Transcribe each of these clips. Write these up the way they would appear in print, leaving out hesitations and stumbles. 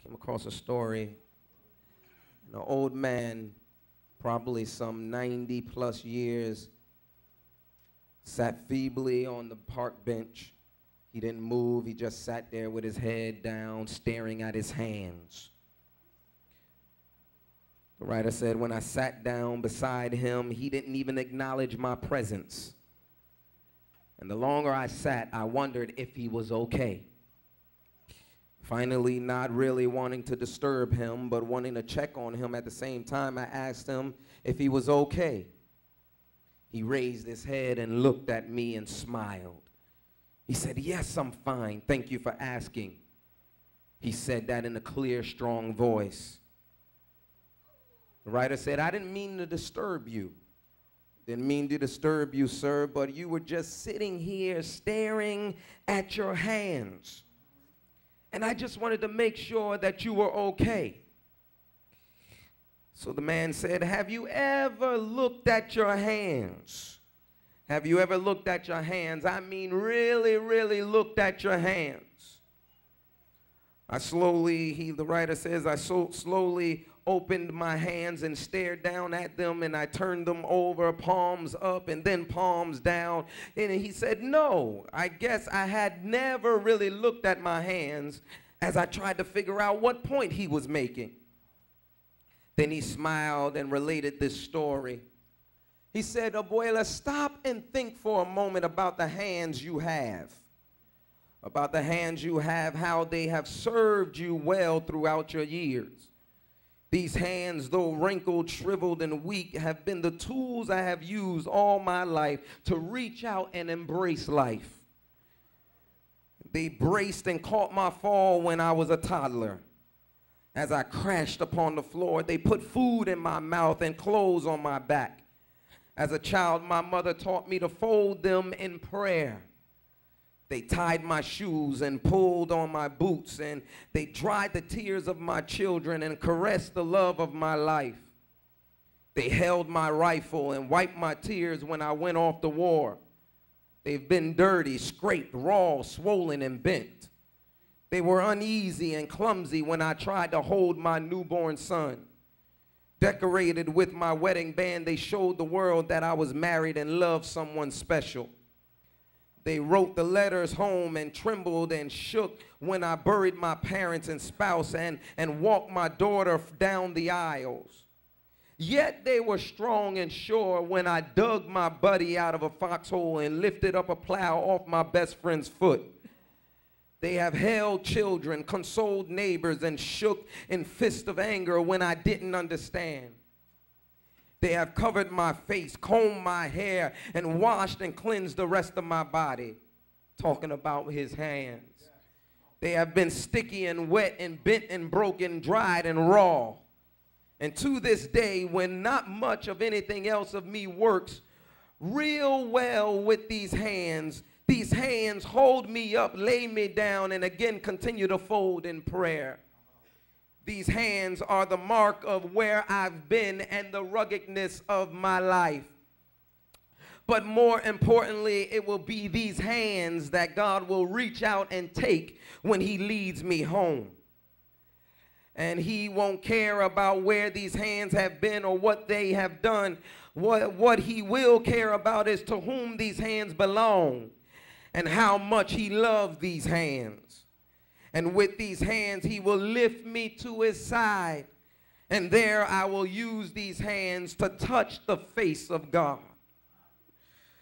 Came across a story. An old man, probably some 90 plus years, sat feebly on the park bench. He didn't move. He just sat there with his head down, staring at his hands. The writer said, when I sat down beside him, he didn't even acknowledge my presence. And the longer I sat, I wondered if he was okay. Finally, not really wanting to disturb him, but wanting to check on him at the same time, I asked him if he was okay. He raised his head and looked at me and smiled. He said, yes, I'm fine. Thank you for asking. He said that in a clear, strong voice. The writer said, I didn't mean to disturb you. Didn't mean to disturb you, sir, but you were just sitting here staring at your hands. And I just wanted to make sure that you were okay. So the man said, have you ever looked at your hands? Have you ever looked at your hands? I mean, really, really looked at your hands. The writer says, I slowly opened my hands and stared down at them, and I turned them over, palms up and then palms down. And he said, no, I guess I had never really looked at my hands, as I tried to figure out what point he was making. Then he smiled and related this story. He said, Abuela, stop and think for a moment about the hands you have. About the hands you have, how they have served you well throughout your years. These hands, though wrinkled, shriveled, and weak, have been the tools I have used all my life to reach out and embrace life. They braced and caught my fall when I was a toddler. As I crashed upon the floor, they put food in my mouth and clothes on my back. As a child, my mother taught me to fold them in prayer. They tied my shoes and pulled on my boots, and they dried the tears of my children and caressed the love of my life. They held my rifle and wiped my tears when I went off to war. They've been dirty, scraped, raw, swollen, and bent. They were uneasy and clumsy when I tried to hold my newborn son. Decorated with my wedding band, they showed the world that I was married and loved someone special. They wrote the letters home and trembled and shook when I buried my parents and spouse and walked my daughter down the aisles. Yet they were strong and sure when I dug my buddy out of a foxhole and lifted up a plow off my best friend's foot. They have held children, consoled neighbors, and shook in fists of anger when I didn't understand. They have covered my face, combed my hair, and washed and cleansed the rest of my body. Talking about his hands. They have been sticky and wet and bent and broken, dried and raw. And to this day, when not much of anything else of me works real well with these hands hold me up, lay me down, and again continue to fold in prayer. These hands are the mark of where I've been and the ruggedness of my life. But more importantly, it will be these hands that God will reach out and take when he leads me home. And he won't care about where these hands have been or what they have done. What he will care about is to whom these hands belong and how much he loves these hands. And with these hands, he will lift me to his side. And there I will use these hands to touch the face of God.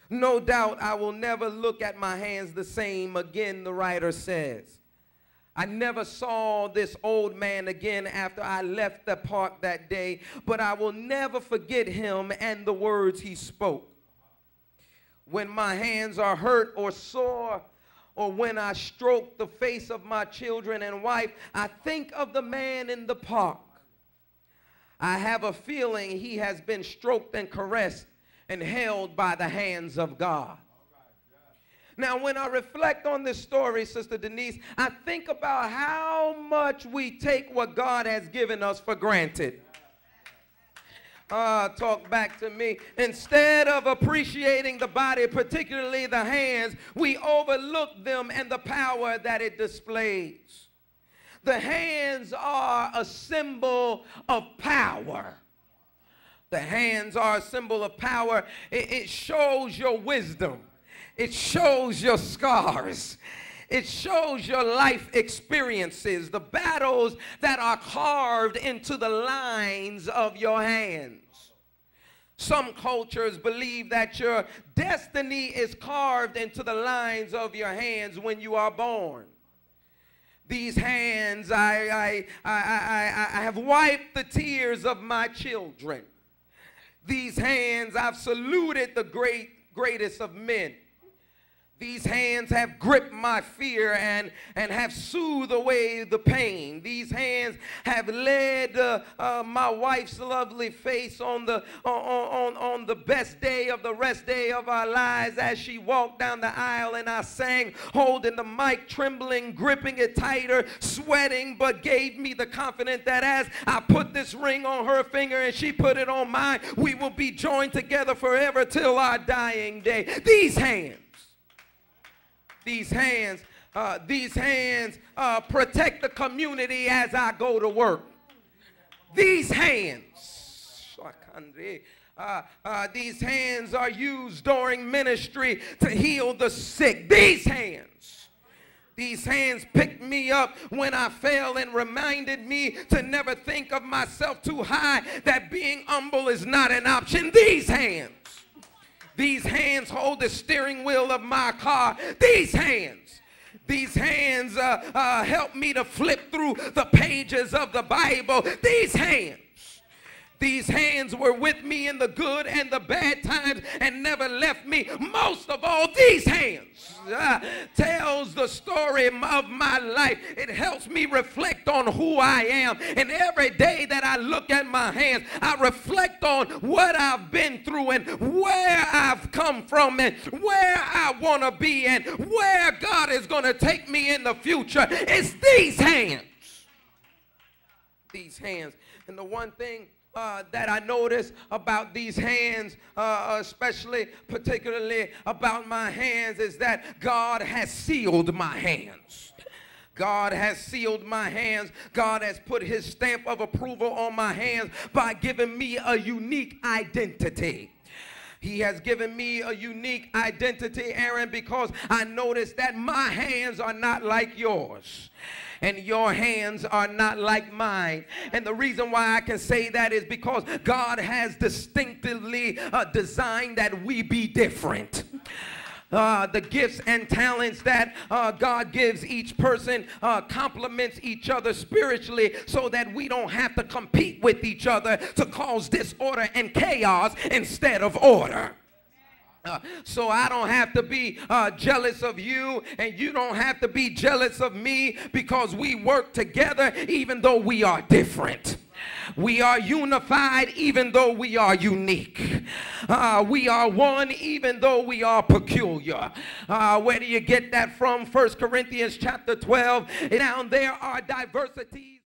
No doubt I will never look at my hands the same again, the writer says. I never saw this old man again after I left the park that day, but I will never forget him and the words he spoke. When my hands are hurt or sore, or when I stroke the face of my children and wife, I think of the man in the park. I have a feeling he has been stroked and caressed and held by the hands of God. Now, when I reflect on this story, Sister Denise, I think about how much we take what God has given us for granted. Talk back to me. Instead of appreciating the body, particularly the hands, we overlook them and the power that it displays. The hands are a symbol of power. The hands are a symbol of power. It shows your wisdom. It shows your scars. It shows your life experiences, the battles that are carved into the lines of your hands. Some cultures believe that your destiny is carved into the lines of your hands when you are born. These hands, I have wiped the tears of my children. These hands, I've saluted the greatest of men. These hands have gripped my fear and have soothed away the pain. These hands have led my wife's lovely face on the best day of the rest day of our lives as she walked down the aisle, and I sang, holding the mic, trembling, gripping it tighter, sweating, but gave me the confidence that as I put this ring on her finger and she put it on mine, we will be joined together forever till our dying day. These hands protect the community as I go to work. These hands are used during ministry to heal the sick. These hands picked me up when I fell and reminded me to never think of myself too high, that being humble is not an option. These hands hold the steering wheel of my car. These hands help me to flip through the pages of the Bible. These hands were with me in the good and the bad times and never left me. Most of all, these hands tells the story of my life. It helps me reflect on who I am. And every day that I look at my hands, I reflect on what I've been through and where I've come from and where I want to be and where God is going to take me in the future. It's these hands. These hands. And the one thing that I notice about these hands, particularly about my hands, is that God has sealed my hands. God has sealed my hands. God has put his stamp of approval on my hands by giving me a unique identity. He has given me a unique identity, Aaron, because I noticed that my hands are not like yours. And your hands are not like mine. And the reason why I can say that is because God has distinctively designed that we be different. The gifts and talents that God gives each person complements each other spiritually, so that we don't have to compete with each other to cause disorder and chaos instead of order. So I don't have to be jealous of you, and you don't have to be jealous of me, because we work together even though we are different. We are unified even though we are unique. We are one even though we are peculiar. Where do you get that from? 1 Corinthians chapter 12. Now there are diversities.